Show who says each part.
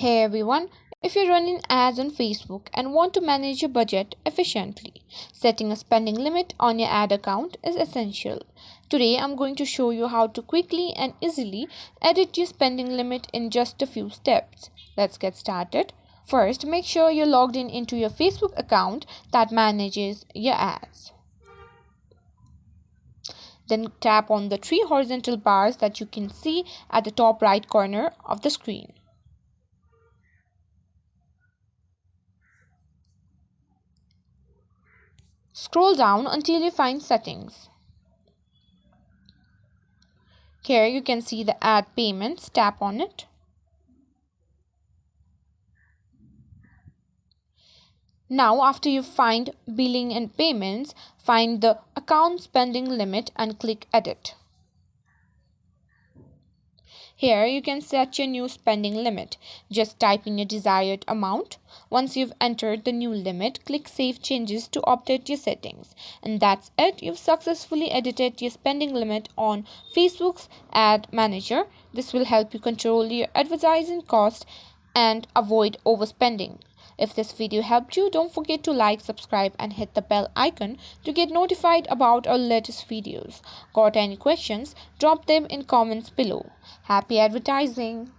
Speaker 1: Hey everyone, if you're running ads on Facebook and want to manage your budget efficiently, setting a spending limit on your ad account is essential. Today I'm going to show you how to quickly and easily edit your spending limit in just a few steps. Let's get started. First, make sure you're logged in into your Facebook account that manages your ads. Then tap on the three horizontal bars that you can see at the top right corner of the screen. Scroll down until you find Settings. Here you can see the Add Payments. Tap on it. Now after you find Billing and Payments, find the Account Spending Limit and click Edit. Here you can set your new spending limit. Just type in your desired amount. Once you've entered the new limit, click Save Changes to update your settings. And that's it. You've successfully edited your spending limit on Facebook's Ad Manager. This will help you control your advertising cost and avoid overspending. If this video helped you, don't forget to like, subscribe and hit the bell icon to get notified about our latest videos. Got any questions? Drop them in comments below. Happy advertising!